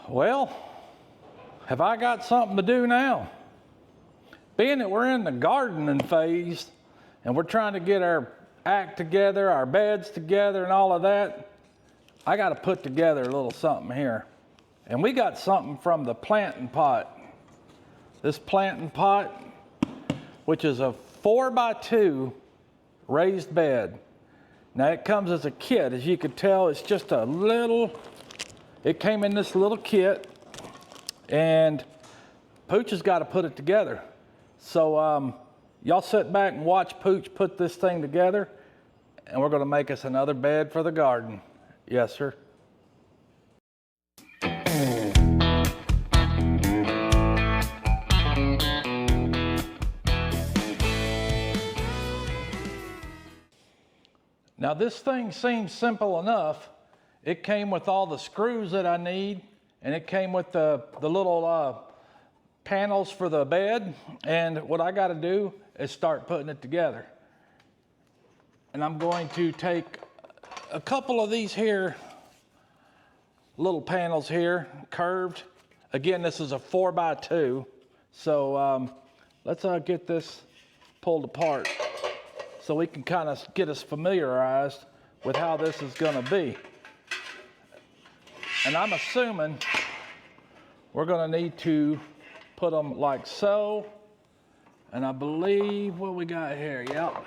Well, have I got something to do now? Being that we're in the gardening phase and we're trying to get our act together, our beds together and all of that, I got to put together a little something here. And we got something from the planting pot. This planting pot, which is a 4x2 raised bed. Now it comes as a kit. As you can tell, it's just a little, it came in this little kit, and Pooch has got to put it together. So y'all sit back and watch Pooch put this thing together, and we're gonna make us another bed for the garden. Yes, sir. Now this thing seems simple enough. It came with all the screws that I need, and it came with the little panels for the bed. And what I got to do is start putting it together. And I'm going to take a couple of these here, little panels here, curved. Again, this is a 4x2. So let's get this pulled apart so we can kind of get us familiarized with how this is going to be. And I'm assuming we're going to need to put them like so. And I believe what we got here, yep.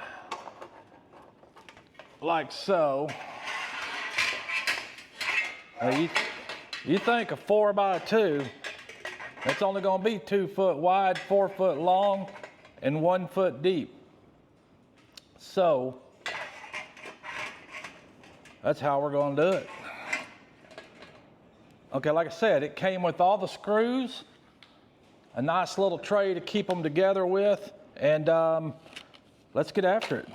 Like so. Now you think a 4x2, it's only going to be 2 foot wide, 4 foot long, and 1 foot deep. So that's how we're going to do it. Okay, like I said, it came with all the screws, a nice little tray to keep them together with, and let's get after it.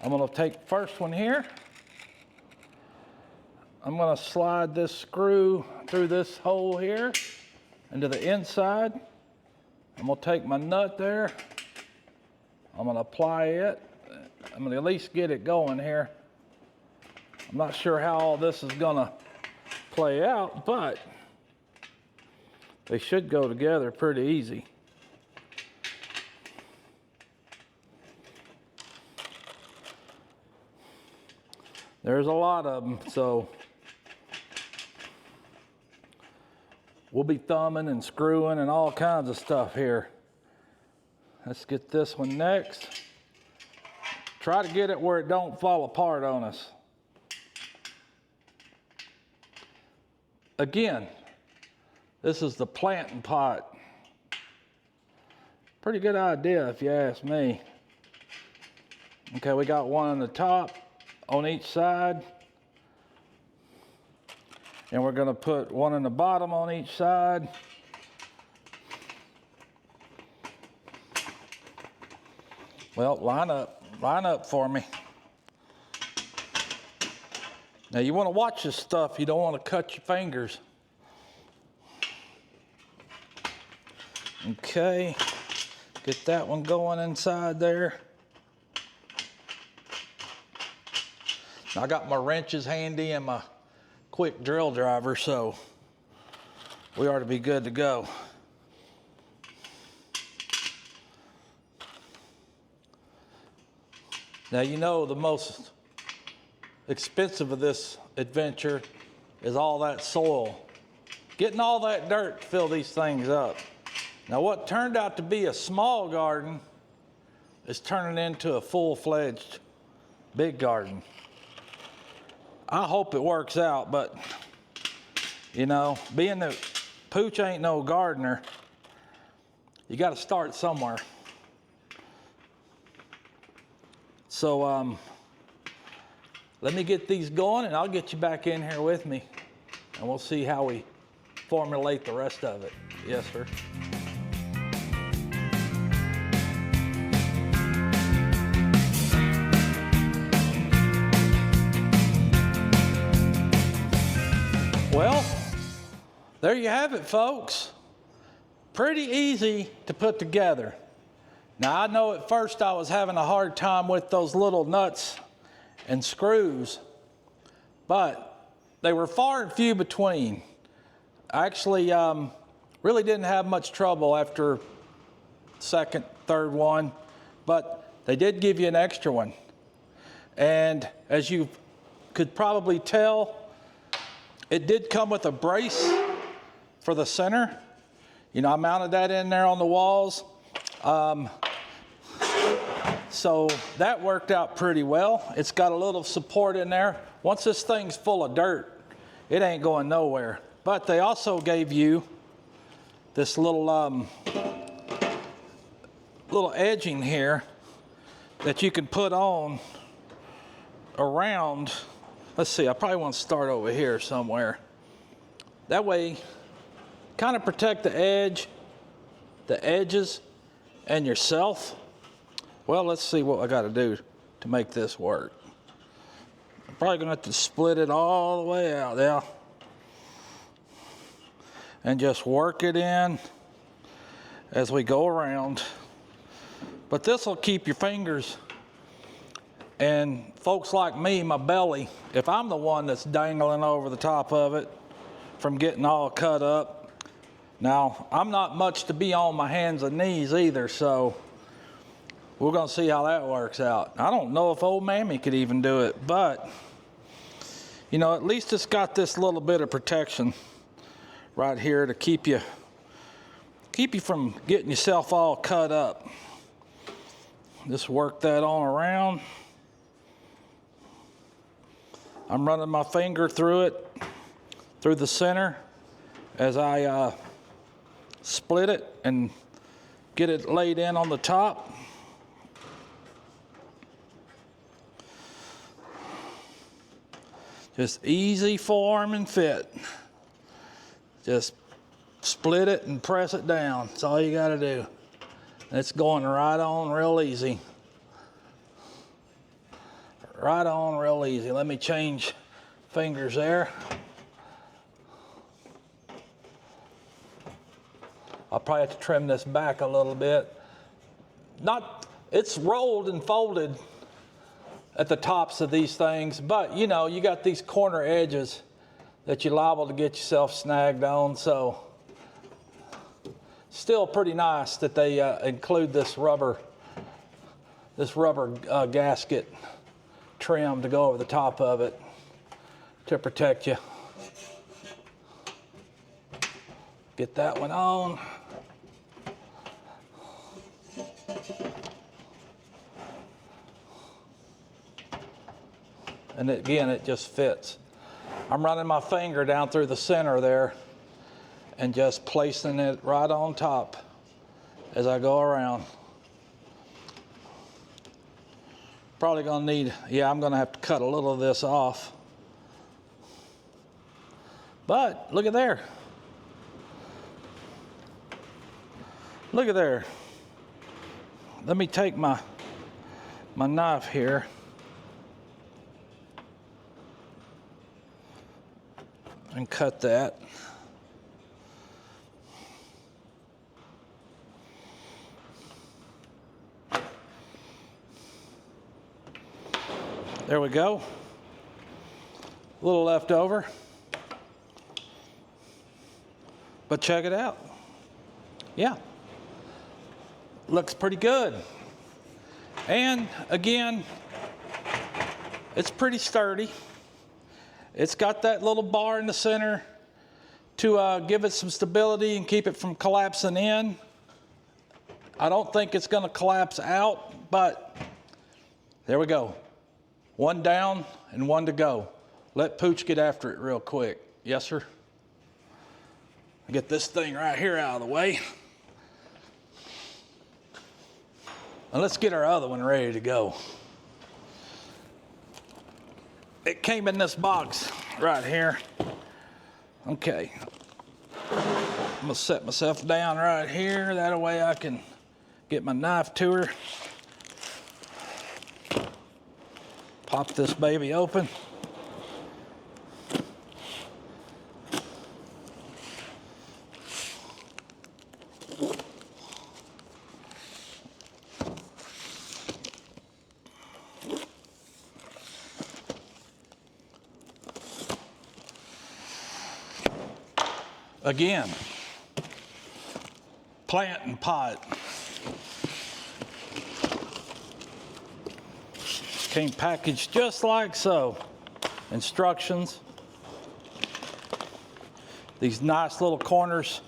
I'm going to take the first one here. I'm going to slide this screw through this hole here into the inside. I'm going to take my nut there. I'm going to apply it. I'm going to at least get it going here. I'm not sure how all this is going to play out, but they should go together pretty easy. There's a lot of them, so we'll be thumbing and screwing and all kinds of stuff here. Let's get this one next. Try to get it where it don't fall apart on us. Again, this is the planting pot. Pretty good idea if you ask me. Okay, we got one on the top on each side. And we're going to put one on the bottom on each side. Well, line up for me. Now you want to watch this stuff. You don't want to cut your fingers. Okay, get that one going inside there. Now I got my wrenches handy and my quick drill driver, so we ought to be good to go. Now you know the most expensive of this adventure is all that soil. Getting all that dirt to fill these things up. Now what turned out to be a small garden is turning into a full-fledged big garden. I hope it works out, but you know, being that Pooch ain't no gardener, you got to start somewhere. So let me get these going and I'll get you back in here with me and we'll see how we formulate the rest of it. Yes, sir. Well, there you have it, folks. Pretty easy to put together. Now, I know at first I was having a hard time with those little nuts and screws, but they were far and few between. I actually really didn't have much trouble after second, third one, but they did give you an extra one. And as you could probably tell, it did come with a brace for the center. You know, I mounted that in there on the walls. So that worked out pretty well. It's got a little support in there. Once this thing's full of dirt, it ain't going nowhere. But they also gave you this little edging here that you can put on around. Let's see, I probably want to start over here somewhere. That way, kind of protect the edges, and yourself. Well, let's see what I got to do to make this work. I'm probably going to have to split it all the way out there and just work it in as we go around. But this will keep your fingers and folks like me, my belly, if I'm the one that's dangling over the top of it, from getting all cut up. Now, I'm not much to be on my hands and knees either, so we're going to see how that works out. I don't know if old Mammy could even do it, but, you know, at least it's got this little bit of protection right here to keep you from getting yourself all cut up. Just work that on around. I'm running my finger through it, through the center, as I split it and get it laid in on the top. Just easy form and fit. Just split it and press it down. That's all you got to do. It's going right on real easy. Right on real easy. Let me change fingers there. I'll probably have to trim this back a little bit. It's rolled and folded at the tops of these things, but you know, you got these corner edges that you're liable to get yourself snagged on, so still pretty nice that they include this rubber gasket trim to go over the top of it to protect you. Get that one on. And again, it just fits. I'm running my finger down through the center there and just placing it right on top as I go around. Probably gonna need, I'm gonna have to cut a little of this off. But look at there. Look at there. Let me take my knife here. And cut that. There we go. A little left over. But check it out. Yeah. Looks pretty good. And again, it's pretty sturdy. It's got that little bar in the center to give it some stability and keep it from collapsing in. I don't think it's going to collapse out, but there we go. One down and one to go. Let Pooch get after it real quick. Yes, sir? Get this thing right here out of the way. And let's get our other one ready to go. It came in this box right here. Okay. I'm gonna set myself down right here. That way I can get my knife to her. Pop this baby open. Again, plant and pot. Came packaged just like so. Instructions. These nice little corners,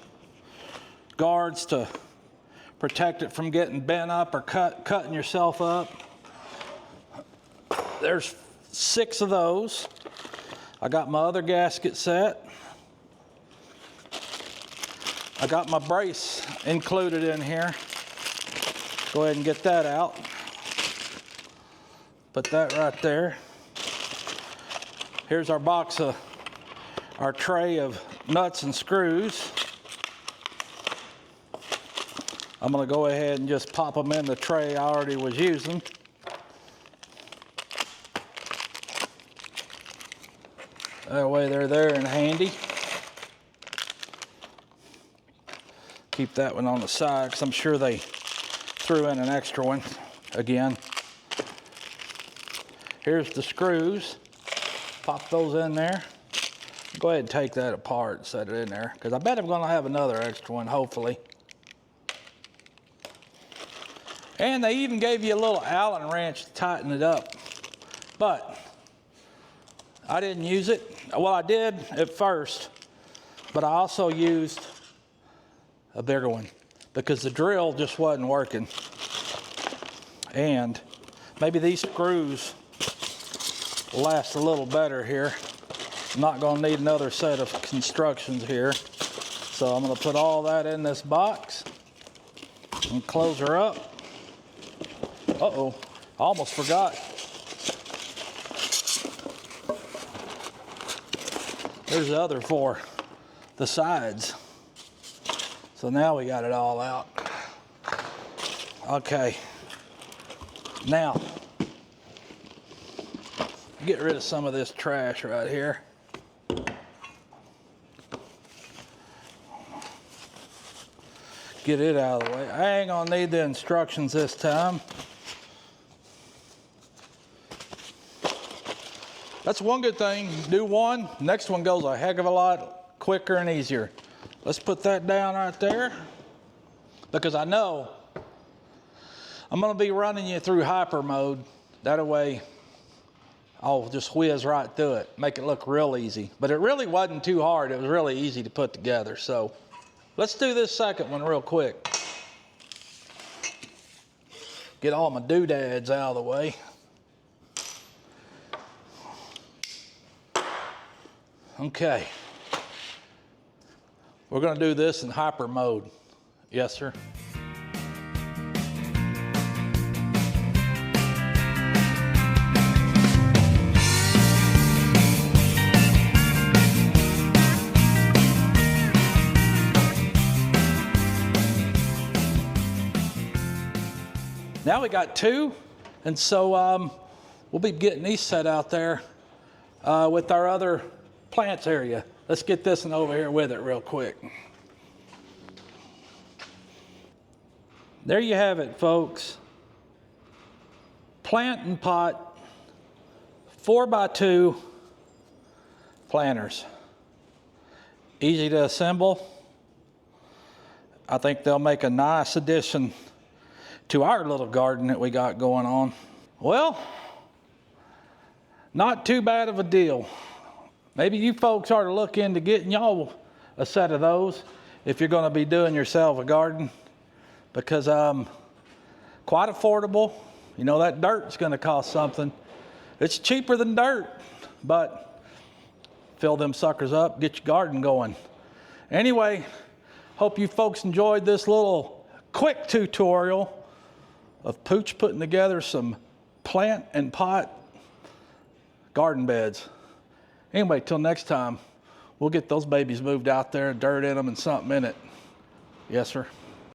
guards to protect it from getting bent up or cutting yourself up. There's 6 of those. I got my other gasket set. I got my brace included in here. Go ahead and get that out. Put that right there. Here's our box of our tray of nuts and screws. I'm going to go ahead and just pop them in the tray I already was using. That way they're there and handy. Keep that one on the side because I'm sure they threw in an extra one again. Here's the screws. Pop those in there. Go ahead and take that apart and set it in there because I bet I'm going to have another extra one, hopefully. And they even gave you a little Allen wrench to tighten it up. But I didn't use it. Well, I did at first, but I also used a bigger one because the drill just wasn't working. And maybe these screws will last a little better here. I'm not going to need another set of constructions here. So I'm going to put all that in this box and close her up. Uh-oh, I almost forgot. There's the other 4, the sides. So now we got it all out. Okay, now, get rid of some of this trash right here. Get it out of the way. I ain't gonna need the instructions this time. That's one good thing. Do one, next one goes a heck of a lot quicker and easier. Let's put that down right there because I know I'm gonna be running you through hyper mode. That way I'll just whiz right through it, make it look real easy. But it really wasn't too hard. It was really easy to put together. So let's do this second one real quick. Get all my doodads out of the way. Okay. We're going to do this in hyper mode. Yes, sir. Now we got 2, and so we'll be getting these set out there with our other plants area. Let's get this one over here with it real quick. There you have it, folks. Plant and pot, 4x2 planters. Easy to assemble. I think they'll make a nice addition to our little garden that we got going on. Well, not too bad of a deal. Maybe you folks ought to look into getting y'all a set of those if you're going to be doing yourself a garden, because quite affordable. You know, that dirt's going to cost something. It's cheaper than dirt, but fill them suckers up, get your garden going. Anyway, hope you folks enjoyed this little quick tutorial of Pooch putting together some plant and pot garden beds. Anyway, till next time, we'll get those babies moved out there, dirt in them and something in it. Yes, sir.